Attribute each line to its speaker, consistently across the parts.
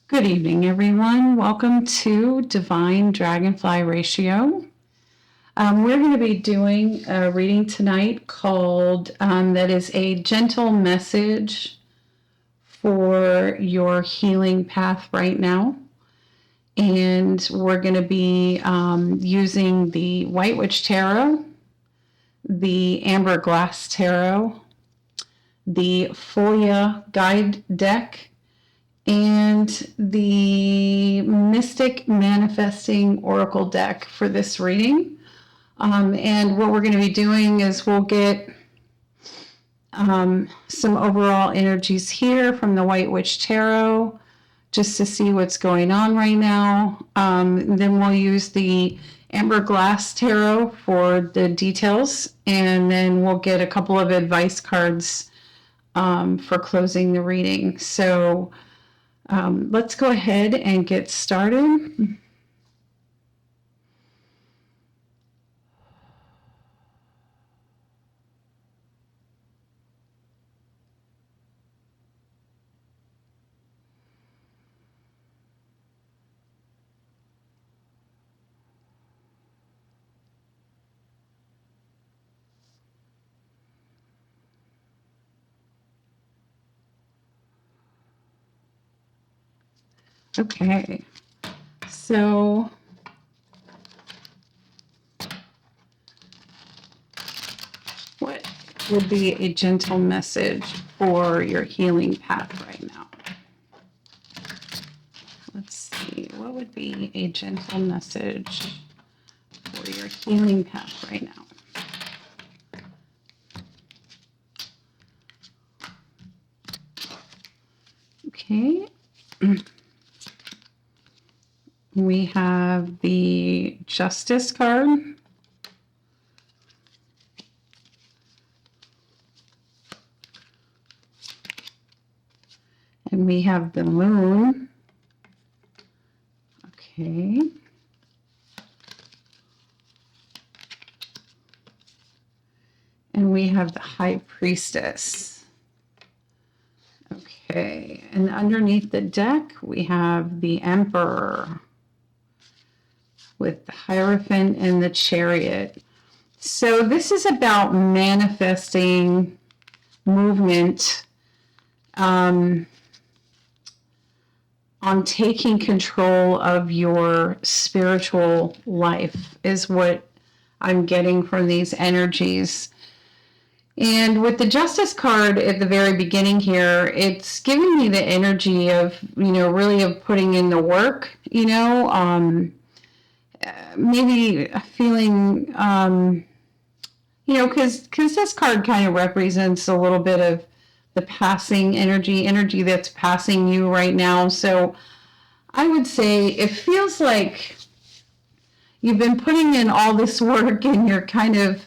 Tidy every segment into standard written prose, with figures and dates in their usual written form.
Speaker 1: Good evening, everyone. Welcome to Divine Dragonfly Ratio. We're going to be doing a reading tonight called that is a gentle message for your healing path right now. And we're going to be using the White Witch Tarot, the Amber Glass Tarot, the Folia Guide Deck, and the Mystic Manifesting Oracle deck for this reading. And what we're going to be doing is we'll get some overall energies here from the White Witch Tarot just to see what's going on right now. Then we'll use the Amber Glass Tarot for the details, and then we'll get a couple of advice cards for closing the reading. So let's go ahead and get started. Okay, so what would be a gentle message for your healing path right now? Let's see, what would be a gentle message for your healing path right now? Okay. We have the Justice card. And we have the Moon. Okay. And we have the High Priestess. Okay. And underneath the deck, we have the Emperor with the Hierophant and the Chariot. So this is about manifesting movement, on taking control of your spiritual life is what I'm getting from these energies. And with the Justice card at the very beginning here, it's giving me the energy of, really of putting in the work, maybe feeling, because this card kind of represents a little bit of the passing energy that's passing you right now. So I would say it feels like you've been putting in all this work and you're kind of,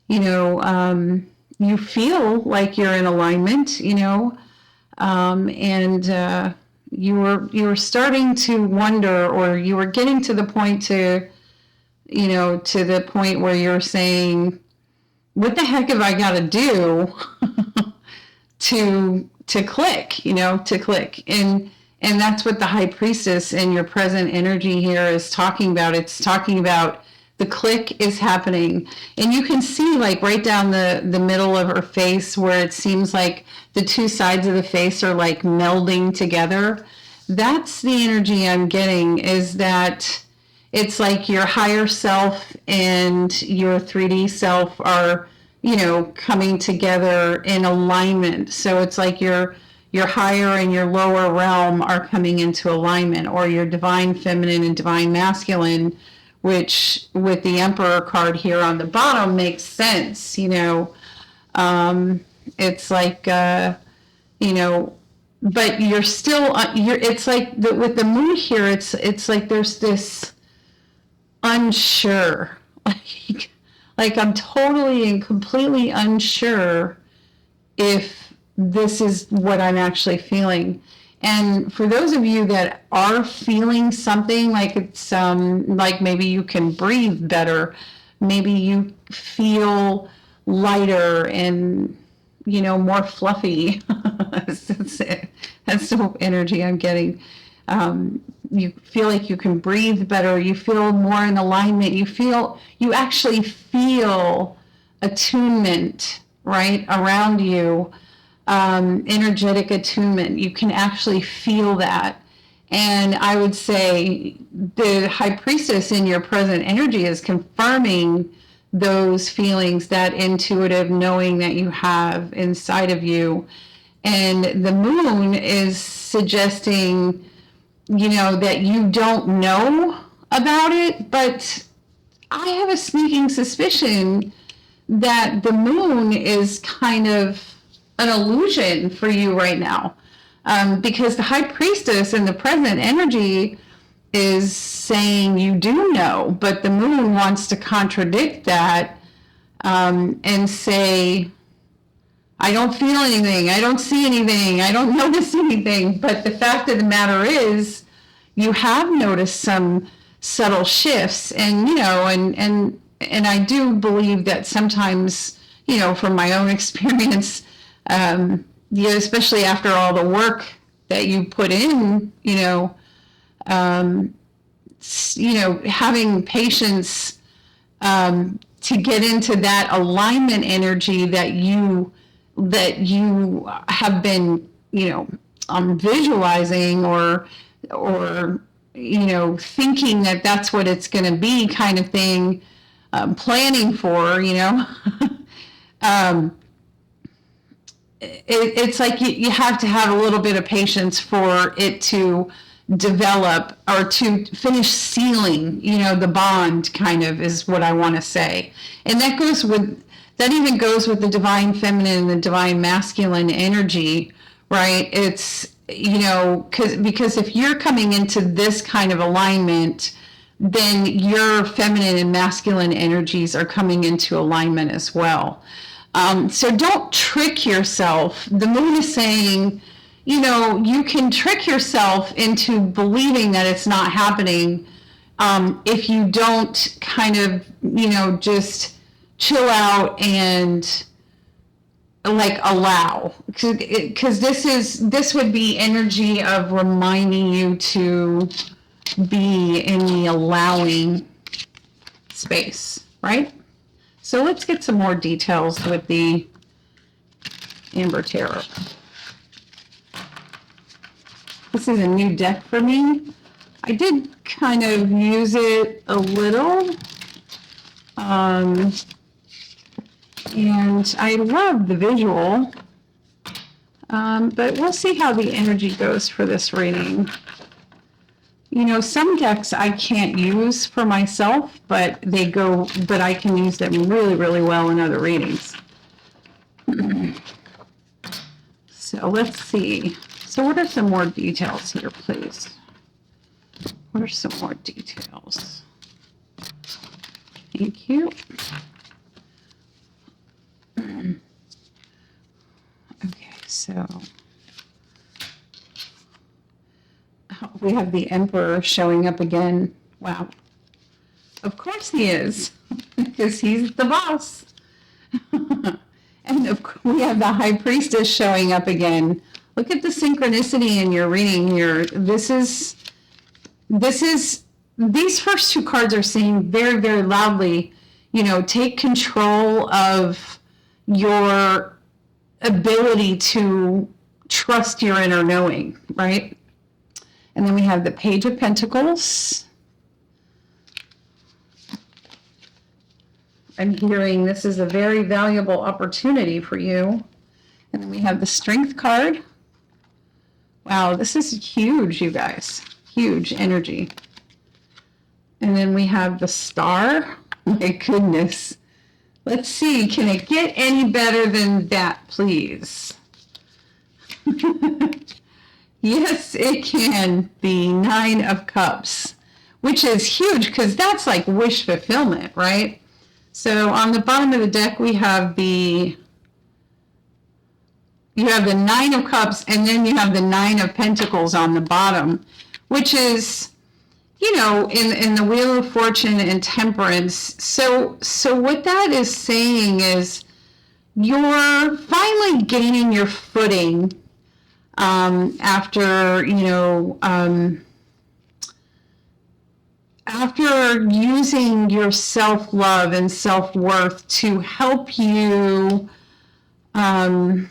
Speaker 1: you feel like you're in alignment, and you were starting to wonder, or you were getting to the point to the point where you're saying, what the heck have I got to do to click, to click. And that's what the High Priestess and your present energy here is talking about. It's talking about the click is happening. And you can see like right down the middle of her face where it seems like the two sides of the face are like melding together. That's the energy I'm getting, is that it's like your higher self and your 3D self are, coming together in alignment. So it's like your higher and your lower realm are coming into alignment, or your divine feminine and divine masculine, which with the Emperor card here on the bottom makes sense. It's like, but you're still, it's like with the Moon here, it's like there's this unsure, like I'm totally and completely unsure if this is what I'm actually feeling. And for those of you that are feeling something, like it's like maybe you can breathe better, maybe you feel lighter and more fluffy. That's the energy I'm getting. You feel like you can breathe better. You feel more in alignment. You actually feel attunement, right, around you, energetic attunement. You can actually feel that. And I would say the high priestess in your present energy is confirming those feelings, that intuitive knowing that you have inside of you. And the moon is suggesting, that you don't know about it, but I have a sneaking suspicion that the moon is kind of an illusion for you right now. Because the high priestess in the present energy is saying you do know, but the moon wants to contradict that, and say, I don't feel anything, I don't see anything, I don't notice anything. But the fact of the matter is, you have noticed some subtle shifts, and and I do believe that sometimes, from my own experience, especially after all the work that you put in, having patience to get into that alignment energy that you have been, visualizing or thinking that that's what it's going to be, kind of thing, planning for, it's like you have to have a little bit of patience for it to develop or to finish sealing, the bond, kind of, is what I want to say. And that even goes with the divine feminine and the divine masculine energy, right? It's, because if you're coming into this kind of alignment, then your feminine and masculine energies are coming into alignment as well. So don't trick yourself. The moon is saying, you can trick yourself into believing that it's not happening, if you don't kind of, just chill out and allow, because this would be energy of reminding you to be in the allowing space, right? So let's get some more details with the Amber Tarot. This is a new deck for me. I did kind of use it a little. And I love the visual. But we'll see how the energy goes for this reading. Some decks I can't use for myself, but I can use them really, really well in other readings. So let's see. So what are some more details here, please? What are some more details? Thank you. Okay, so we have the Emperor showing up again. Wow. Of course he is, because he's the boss. And we have the High Priestess showing up again. Look at the synchronicity in your reading here. These first two cards are saying very, very loudly, take control of your ability to trust your inner knowing, right? And then we have the Page of Pentacles. I'm hearing this is a very valuable opportunity for you. And then we have the Strength card. Wow, this is huge, you guys. Huge energy. And then we have the Star. My goodness. Let's see, can it get any better than that, please? Yes, it can. The Nine of Cups, which is huge because that's like wish fulfillment, right? So on the bottom of the deck, you have the Nine of Cups, and then you have the Nine of Pentacles on the bottom, which is, in the Wheel of Fortune and Temperance. So what that is saying is you're finally gaining your footing, after, after using your self-love and self-worth to help you kind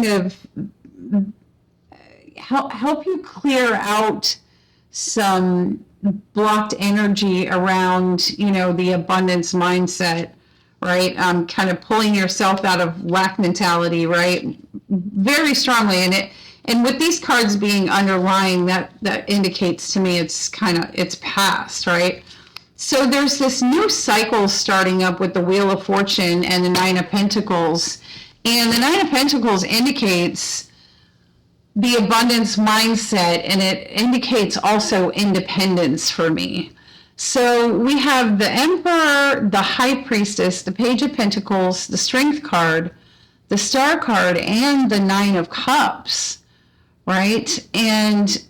Speaker 1: of help you clear out some blocked energy around, the abundance mindset, right? Kind of pulling yourself out of lack mentality, right? Very strongly. And with these cards being underlying, that indicates to me it's past, right? So there's this new cycle starting up with the Wheel of Fortune and the Nine of Pentacles. And the Nine of Pentacles indicates the abundance mindset, and it indicates also independence for me. So we have the Emperor, the High Priestess, the Page of Pentacles, the Strength card, the Star card, and the Nine of Cups, right? And,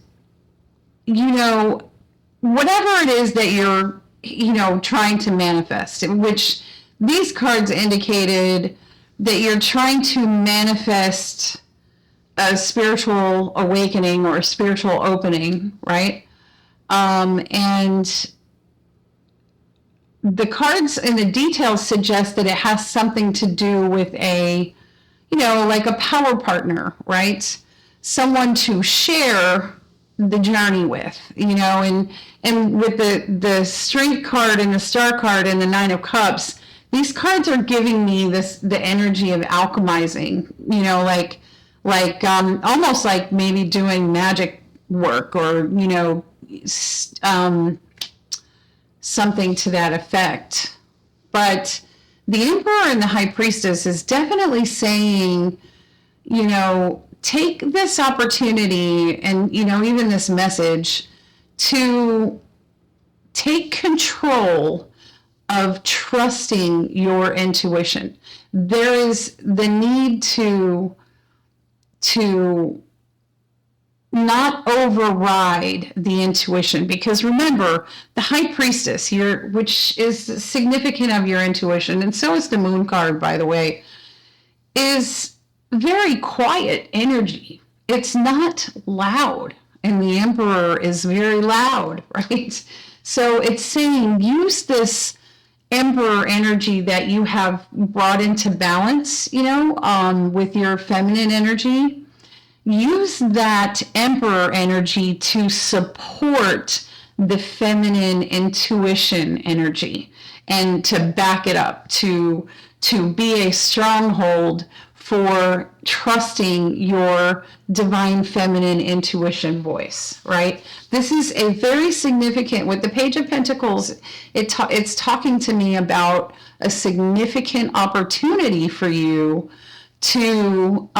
Speaker 1: whatever it is that you're, trying to manifest, which these cards indicated that you're trying to manifest a spiritual awakening or a spiritual opening, right? And the cards and the details suggest that it has something to do with a, like a power partner, right? Someone to share the journey with, and with the Strength card and the Star card and the Nine of Cups, these cards are giving me the energy of alchemizing, almost like maybe doing magic work or, something to that effect. But the Emperor and the High Priestess is definitely saying, take this opportunity and, even this message to take control of trusting your intuition. There is the need to not override the intuition, because remember, the High Priestess here, which is significant of your intuition, and so is the Moon card, by the way, is very quiet energy. It's not loud, and the Emperor is very loud, right? So it's saying use this Emperor energy that you have brought into balance, with your feminine energy. Use that Emperor energy to support the feminine intuition energy and to back it up, to be a stronghold for trusting your divine feminine intuition voice, right? This is a very significant, with the Page of Pentacles, it's talking to me about a significant opportunity for you to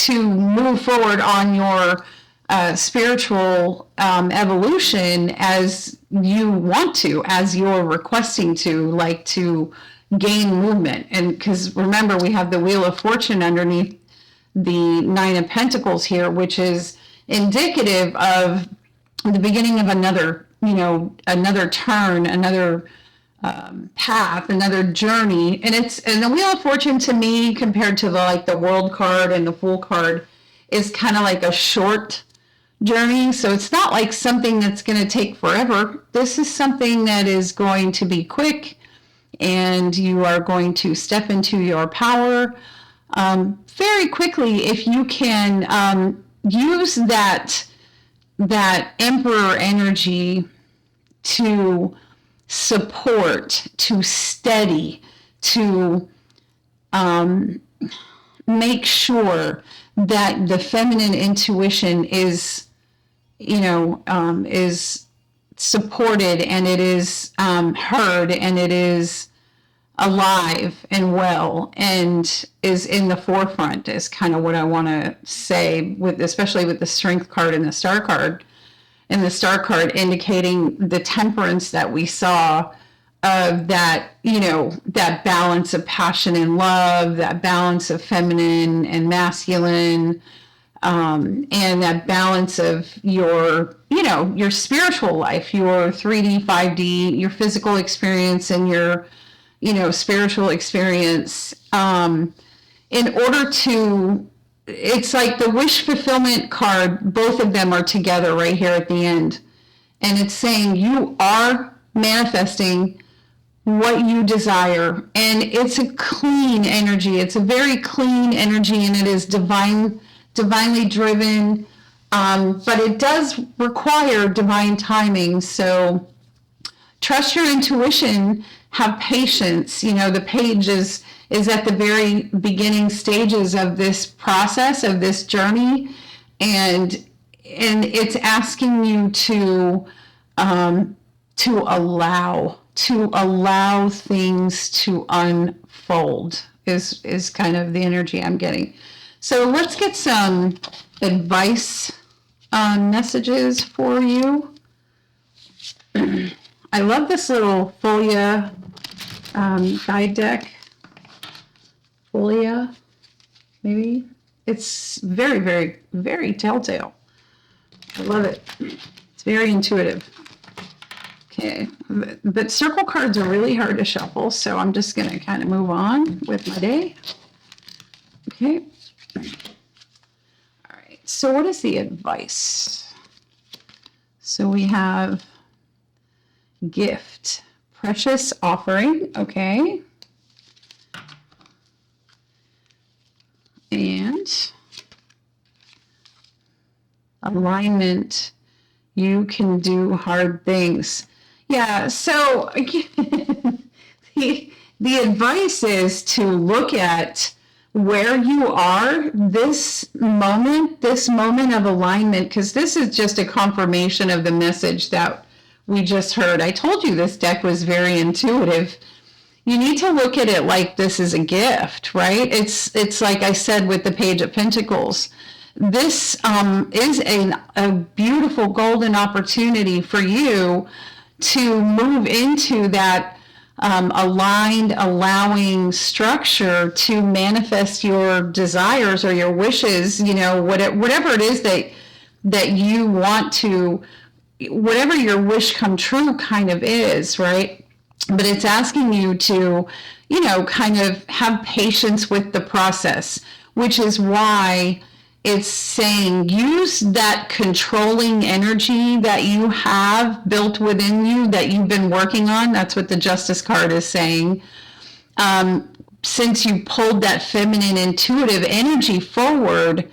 Speaker 1: move forward on your spiritual evolution as you want to, as you're requesting to gain movement. And because remember, we have the Wheel of Fortune underneath the Nine of Pentacles here, which is indicative of the beginning of another turn, another path, another journey. And the Wheel of Fortune to me, compared to the World card and the Fool card, is kind of like a short journey. So it's not like something that's going to take forever. This is something that is going to be quick, and you are going to step into your power very quickly if you can use that Emperor energy to support, to steady, to make sure that the feminine intuition is supported, and it is heard, and it is alive and well, and is in the forefront, is kind of what I want to say, especially with the Strength card and the Star card. And the Star card indicating the temperance that we saw, of that, that balance of passion and love, that balance of feminine and masculine, and that balance of your spiritual life, your 3D, 5D, your physical experience, and your, spiritual experience. in order to, it's like the wish fulfillment card, both of them are together right here at the end. And it's saying you are manifesting what you desire. And it's a clean energy. It's a very clean energy, and it is divinely driven. But it does require divine timing. So trust your intuition, have patience. You know, the page is at the very beginning stages of this process, of this journey. And it's asking you to allow things to unfold is kind of the energy I'm getting. So let's get some advice messages for you. I love this little Folia guide deck. Folia, maybe. It's very, very, very telltale. I love it. It's very intuitive. Okay, but circle cards are really hard to shuffle, so I'm just going to kind of move on with my day. Okay. All right, so what is the advice? So we have gift, precious offering, okay. And alignment, you can do hard things. Yeah, so again, the advice is to look at where you are this moment of alignment, because this is just a confirmation of the message that we just heard. I told you this deck was very intuitive. You need to look at it like this is a gift, right? It's like I said with the Page of Pentacles. This is a beautiful golden opportunity for you to move into that aligned, allowing structure to manifest your desires or your wishes, you know, whatever it is that you want to, whatever your wish come true kind of is, right? But it's asking you to, you know, kind of have patience with the process, which is why it's saying use that controlling energy that you have built within you that you've been working on. That's what the Justice card is saying. Since you pulled that feminine intuitive energy forward,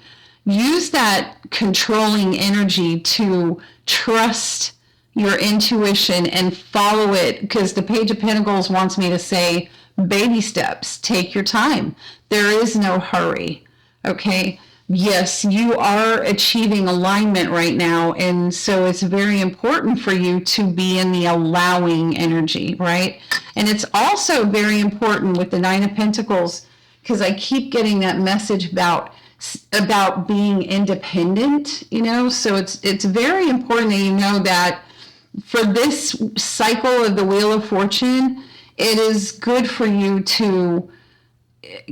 Speaker 1: use that controlling energy to trust your intuition and follow it, because the Page of Pentacles wants me to say baby steps. Take your time. There is no hurry. Okay. Yes, you are achieving alignment right now, and so it's very important for you to be in the allowing energy, right? And it's also very important with the Nine of Pentacles, because I keep getting that message about being independent, you know? So it's very important that you know that for this cycle of the Wheel of Fortune, it is good for you to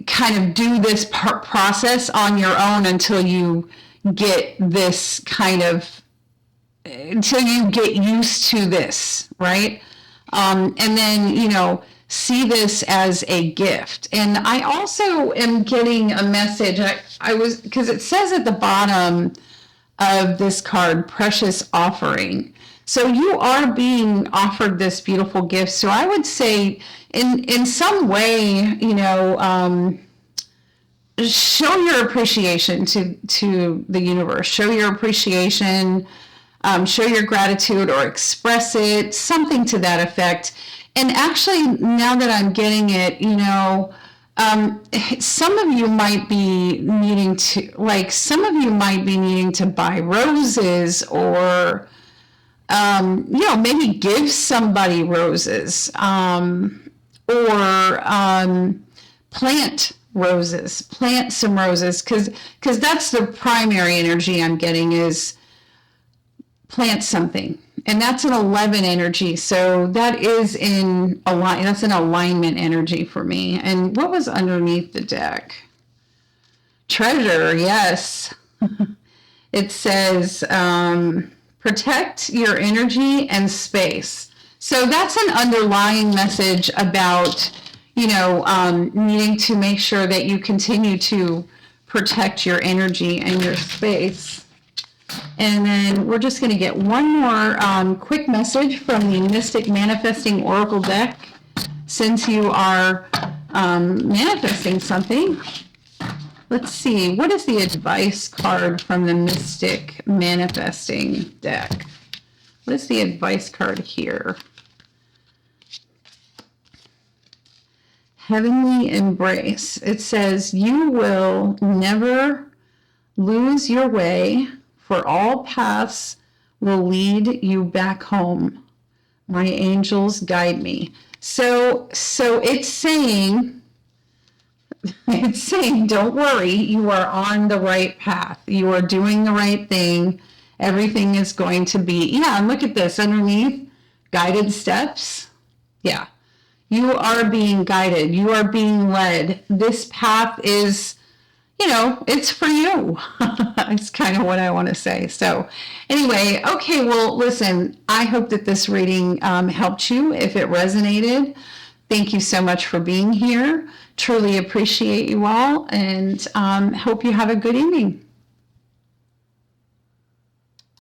Speaker 1: kind of do this process on your own until you get this kind of, until you get used to this, right? And then, you know, see this as a gift. And I also am getting a message, because it says at the bottom of this card, precious offering. So you are being offered this beautiful gift. So I would say in some way, you know, show your appreciation to the universe, show your appreciation, show your gratitude or express it, something to that effect. And actually, now that I'm getting it, you know, some of you might be needing to, buy roses or, you know, maybe give somebody roses, or plant roses, plant some roses, because that's the primary energy I'm getting is plant something. And that's an 11 energy. So that is that's an alignment energy for me. And what was underneath the deck? Treasure, yes. It says, protect your energy and space. So that's an underlying message about, needing to make sure that you continue to protect your energy and your space. And then we're just going to get one more quick message from the Mystic Manifesting Oracle deck. Since you are manifesting something, let's see, what is the advice card from the Mystic Manifesting deck? What is the advice card here? Heavenly Embrace. It says, you will never lose your way, for all paths will lead you back home. My angels guide me. So it's saying, don't worry, you are on the right path. You are doing the right thing. Everything is going to be, and look at this underneath, guided steps. Yeah, you are being guided. You are being led. This path is, it's for you. It's kind of what I want to say. So anyway, okay, well, listen, I hope that this reading helped you. If it resonated, thank you so much for being here. Truly appreciate you all, and hope you have a good evening.